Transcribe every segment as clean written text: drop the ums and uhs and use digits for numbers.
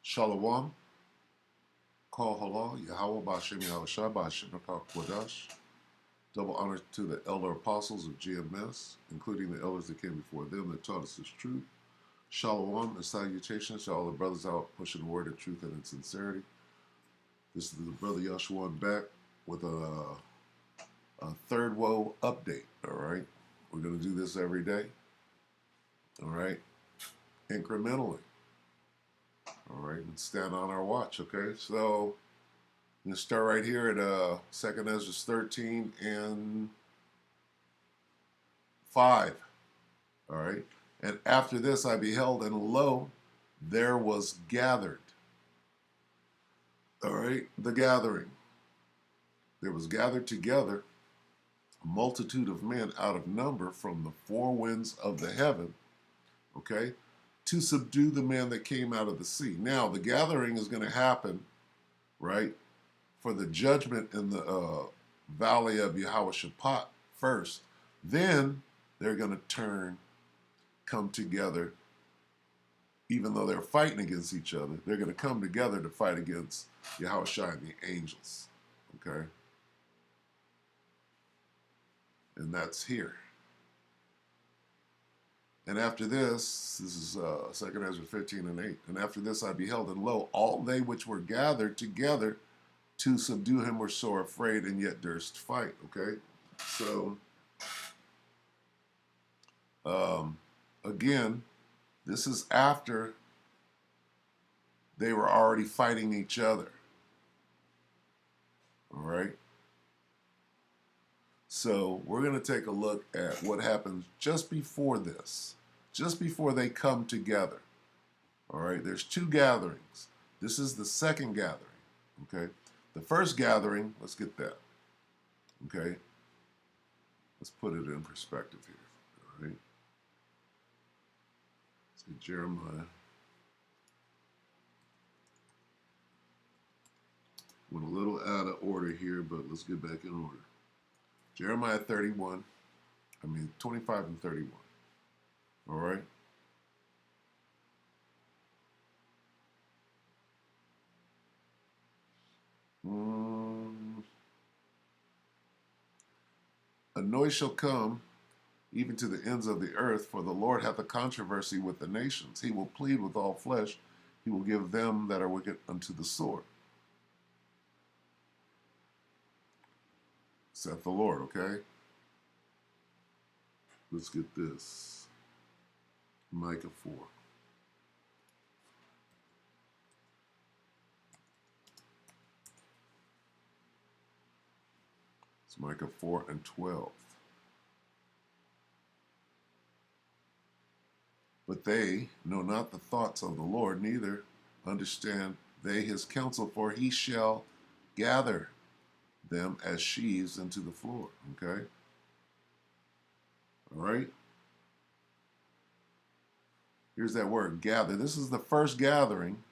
Shalom, Kol Halal, Yahweh Bashem Yahweh Shai Bashem Kodash. Double honor to the elder apostles of GMS, including the elders that came before them that taught us this truth. Shalom and salutations to all the brothers out pushing the word of truth and in sincerity. This is the brother Yahshua back with a third woe update. All right, we're going to do this every day. All right, incrementally. All right, and stand on our watch. Okay, so I'm going to start right here at 2nd Ezra 13 and 5. All right, and after this I beheld, and lo, there was gathered. All right, the gathering. There was gathered together a multitude of men out of number from the four winds of the heaven, okay, to subdue the man that came out of the sea. Now, the gathering is going to happen, right, for the judgment in the valley of Yehoshaphat first. Then they're going to come together, even though they're fighting against each other. They're going to come together to fight against Yahushua and the angels, okay? And that's here. And after this is 2nd Ezra 15 and 8. And after this I beheld, and lo, all they which were gathered together to subdue him were sore afraid, and yet durst fight. Okay? So, again, this is after they were already fighting each other. All right? So, we're going to take a look at what happens just before this, just before they come together. All right? There's two gatherings. This is the second gathering. Okay? The first gathering, let's get that. Okay? Let's put it in perspective here. All right? Let's get Jeremiah. Went a little out of order here, but let's get back in order. Jeremiah 25 and 31. All right? A noise shall come even to the ends of the earth, for the Lord hath a controversy with the nations. He will plead with all flesh. He will give them that are wicked unto the sword. Saith the Lord, okay? Let's get this. Micah 4. It's Micah 4 and 12. But they know not the thoughts of the Lord, neither understand they his counsel, for he shall gather them as sheaves into the floor. Okay? All right? Here's that word, gather. This is the first gathering.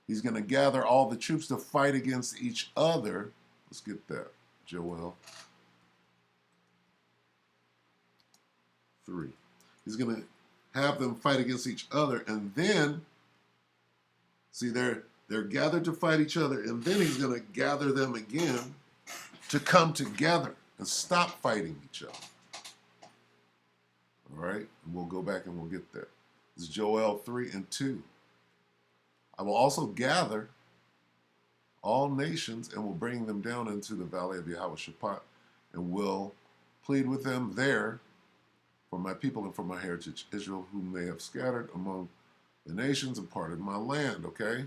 He's going to gather all the troops to fight against each other. Let's get that. Joel 3. He's going to have them fight against each other, and then, see, they're gathered to fight each other, and then he's going to gather them again to come together and stop fighting each other. All right? And we'll go back and we'll get there. This is Joel 3 and 2. I will also gather all nations and will bring them down into the valley of Yehoshaphat and will plead with them there for my people and for my heritage Israel, whom they have scattered among the nations and parted my land. Okay?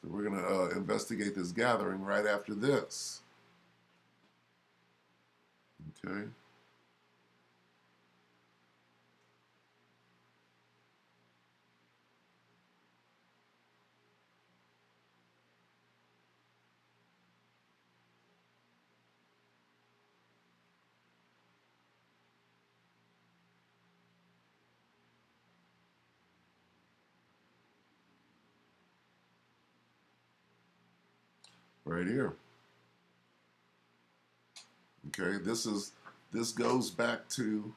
So we're going to investigate this gathering right after this. Okay? Right here. Okay, this goes back to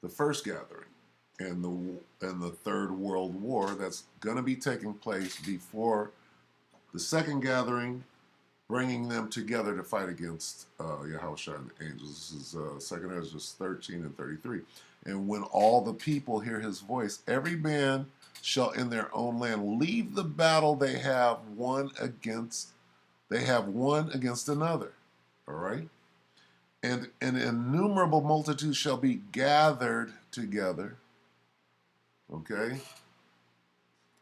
the first gathering. and the Third World War that's going to be taking place before the second gathering, bringing them together to fight against Yahushua and the angels. This is 2 Ezra 13 and 33. And when all the people hear his voice, every man shall in their own land leave the battle they have one against another. All right? And an innumerable multitude shall be gathered together. Okay?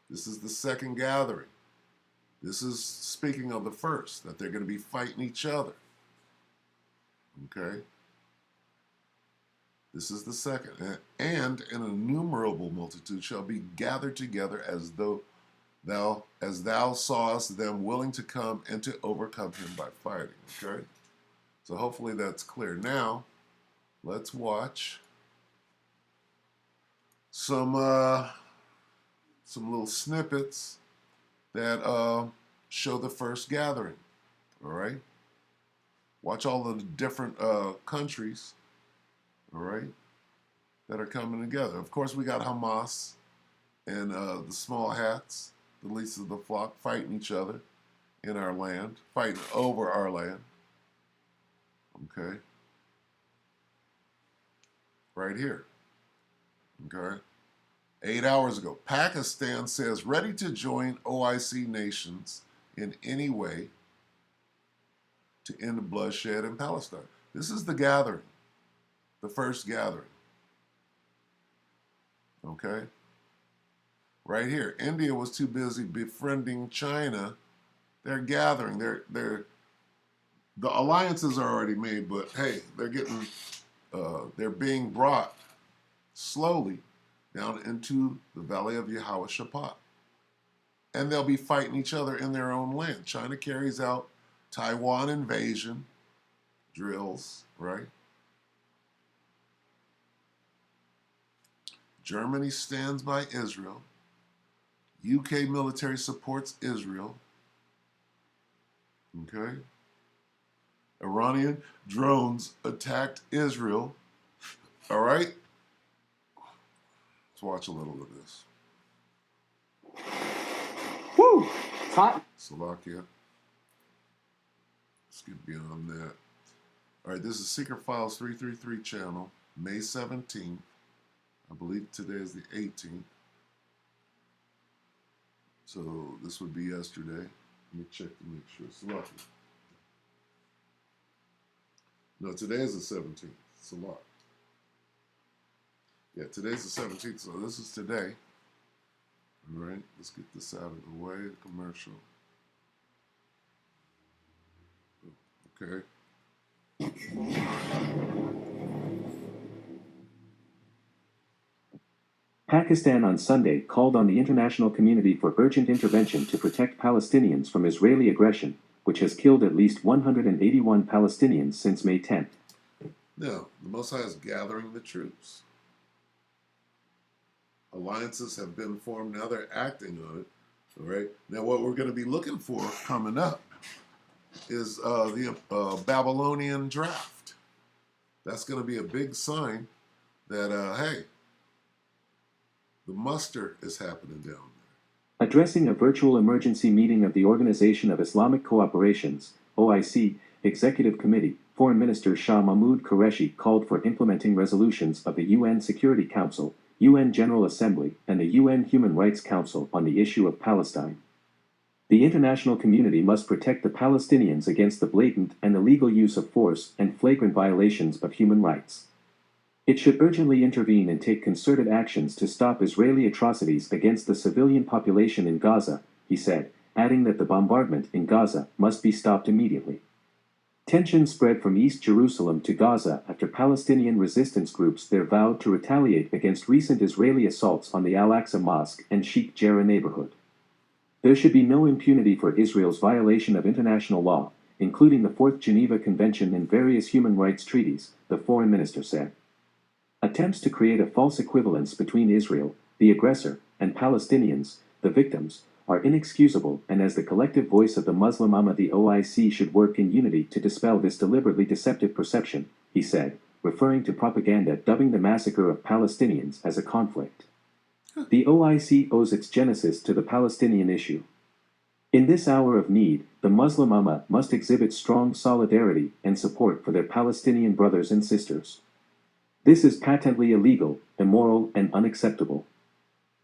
This is the second gathering. This is speaking of the first, that they're going to be fighting each other. Okay? This is the second. And an innumerable multitude shall be gathered together as thou sawest them willing to come and to overcome him by fighting. Okay? So hopefully that's clear. Now, let's watch some little snippets that show the first gathering. All right? Watch all the different countries, all right, that are coming together. Of course, we got Hamas and the small hats, the least of the flock, fighting each other in our land, fighting over our land. Okay? Right here. Okay? 8 hours ago, Pakistan says ready to join OIC nations in any way to end the bloodshed in Palestine. This is the gathering, the first gathering. Okay? Right here, India was too busy befriending China. They're gathering. The alliances are already made, but hey, they're being brought slowly down into the valley of Yehoshaphat. And they'll be fighting each other in their own land. China carries out Taiwan invasion drills, right? Germany stands by Israel. UK military supports Israel. Okay? Iranian drones attacked Israel. All right? Let's watch a little of this. Woo! It's hot. Slovakia. Let's get beyond that. All right, this is Secret Files 333 channel, May 17th. I believe today is the 18th. So this would be yesterday. Let me check to make sure. Slovakia. No, today is the 17th. It's a lot. Yeah, today's the 17th, so this is today. All right, let's get this out of the way, the commercial. Okay. Pakistan on Sunday called on the international community for urgent intervention to protect Palestinians from Israeli aggression, which has killed at least 181 Palestinians since May 10th. Now, the Most High is gathering the troops. Alliances have been formed. Now they're acting on it. All right. Now, what we're going to be looking for coming up is the Babylonian draft. That's going to be a big sign that, hey, the muster is happening down there. Addressing a virtual emergency meeting of the Organization of Islamic Cooperations, OIC, Executive Committee, Foreign Minister Shah Mahmoud Qureshi called for implementing resolutions of the UN Security Council, UN General Assembly, and the UN Human Rights Council on the issue of Palestine. The international community must protect the Palestinians against the blatant and illegal use of force and flagrant violations of human rights. It should urgently intervene and take concerted actions to stop Israeli atrocities against the civilian population in Gaza, he said, adding that the bombardment in Gaza must be stopped immediately. Tensions spread from East Jerusalem to Gaza after Palestinian resistance groups there vowed to retaliate against recent Israeli assaults on the Al-Aqsa Mosque and Sheikh Jarrah neighborhood. There should be no impunity for Israel's violation of international law, including the Fourth Geneva Convention and various human rights treaties, the foreign minister said. Attempts to create a false equivalence between Israel, the aggressor, and Palestinians, the victims, are inexcusable, and as the collective voice of the Muslim Ummah, the OIC should work in unity to dispel this deliberately deceptive perception, he said. referring to propaganda dubbing the massacre of Palestinians as a conflict. The OIC owes its genesis to the Palestinian issue. In this hour of need, the Muslim Ummah must exhibit strong solidarity and support for their Palestinian brothers and sisters. This is patently illegal, immoral, and unacceptable.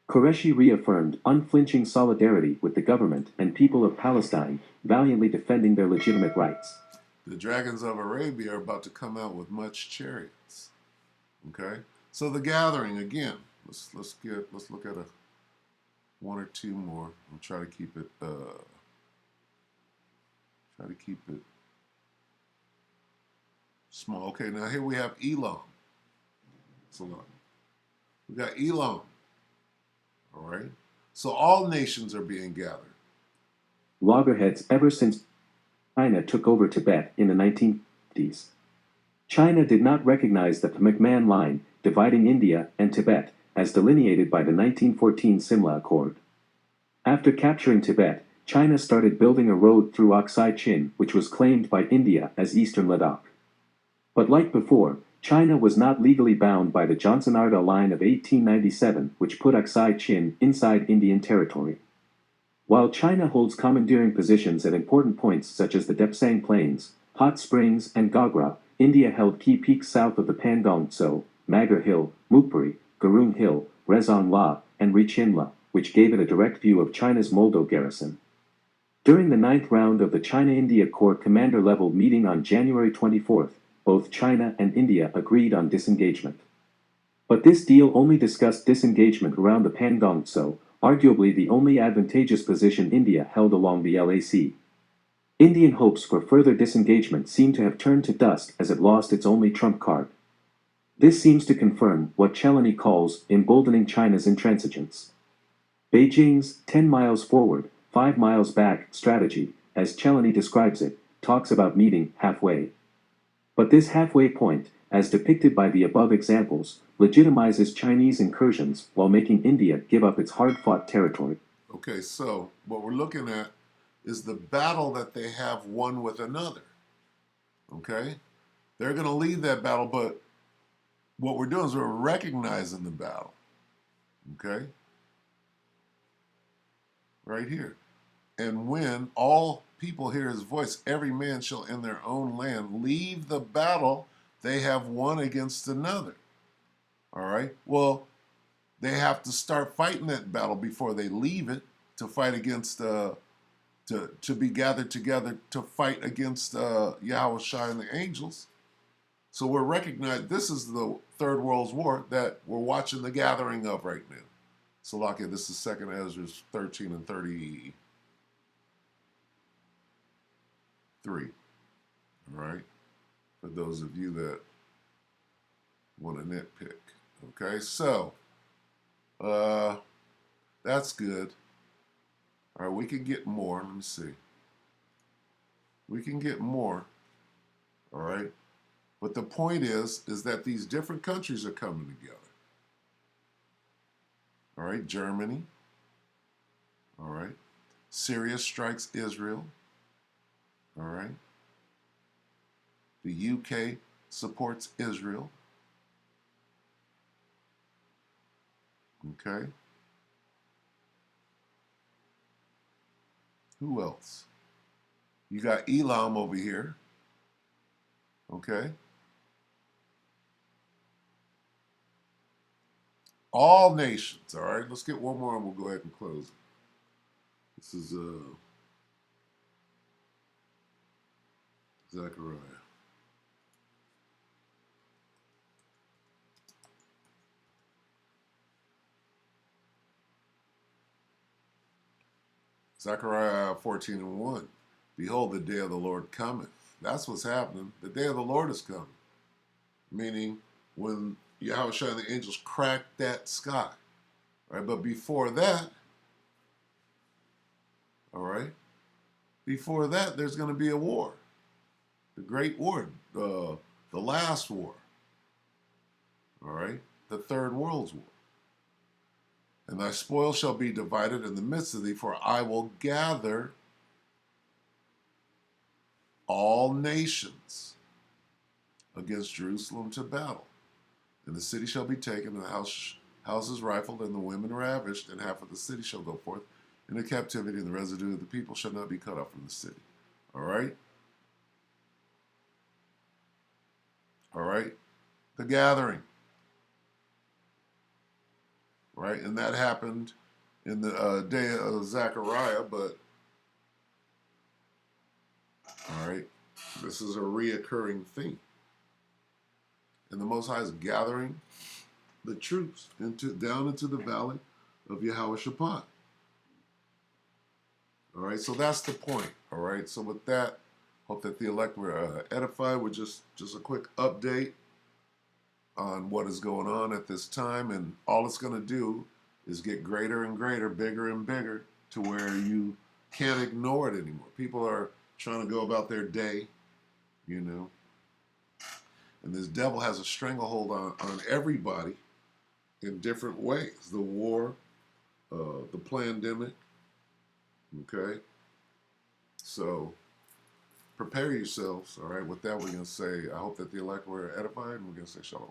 Qureshi reaffirmed unflinching solidarity with the government and people of Palestine, valiantly defending their legitimate rights. The dragons of Arabia are about to come out with much chariots. Okay, so the gathering again. Let's look at one or two more. I'll try to keep it small. Okay, now here we have Elam. So look, we got Elam. All right. So all nations are being gathered. Loggerheads ever since China took over Tibet in the 1950s. China did not recognize the McMahon Line dividing India and Tibet as delineated by the 1914 Simla Accord. After capturing Tibet, China started building a road through Aksai Chin, which was claimed by India as Eastern Ladakh. But like before, China was not legally bound by the Johnson-Ardagh Line of 1897, which put Aksai Chin inside Indian territory. While China holds commandeering positions at important points such as the Depsang Plains, Hot Springs, and Gagra, India held key peaks south of the Pangong Tso, Magar Hill, Mukpuri, Garung Hill, Rezong La, and Richinla, which gave it a direct view of China's Moldo garrison. During the 9th round of the China-India Corps commander-level meeting on January 24th, both China and India agreed on disengagement. But this deal only discussed disengagement around the Pangong Tso, arguably the only advantageous position India held along the LAC. Indian hopes for further disengagement seem to have turned to dust as it lost its only trump card. This seems to confirm what Chelany calls emboldening China's intransigence. Beijing's 10 miles forward, 5 miles back strategy, as Chelany describes it, talks about meeting halfway. But this halfway point, as depicted by the above examples, legitimizes Chinese incursions while making India give up its hard-fought territory. Okay, so what we're looking at is the battle that they have one with another. Okay? They're going to lead that battle, but what we're doing is we're recognizing the battle. Okay? Right here. And when all people hear his voice, every man shall in their own land leave the battle they have one against another. All right? Well, they have to start fighting that battle before they leave it to fight against, to be gathered together to fight against Yahweh Shai and the angels. So we're recognizing this is the Third World War that we're watching the gathering of right now. So, Salakia, this is 2nd Ezra 13 and 33. All right? For those of you that want to nitpick. Okay, so that's good. All right, we can get more. Let me see. We can get more. All right? But the point is that these different countries are coming together. All right, Germany. All right. Syria strikes Israel. All right. The UK supports Israel. Okay. Who else? You got Elam over here. Okay. All nations. All right. Let's get one more and we'll go ahead and close it. This is Zechariah. Zechariah 14 and 1. Behold, the day of the Lord cometh. That's what's happening. The day of the Lord is coming. Meaning when Yahweh Shai and the angels crack that sky. Right? But before that, all right, before that, there's going to be a war. The great war, the last war. All right, the Third World War. And thy spoil shall be divided in the midst of thee, for I will gather all nations against Jerusalem to battle. And the city shall be taken, and the houses rifled, and the women ravished, and half of the city shall go forth into captivity, and the residue of the people shall not be cut off from the city. All right? All right? The gathering. Right? And that happened in the day of Zechariah, but, all right, this is a reoccurring theme. And the Most High is gathering the troops down into the valley of Yahweh-Shaphat. All right, so that's the point. All right, so with that, hope that the elect were edified with just a quick update on what is going on at this time, and all it's going to do is get greater and greater, bigger and bigger, to where you can't ignore it anymore. People are trying to go about their day, you know, and this devil has a stranglehold on everybody in different ways. The war, the pandemic, okay? So prepare yourselves, all right? With that, we're going to say, I hope that the elect were edified, and we're going to say shalom.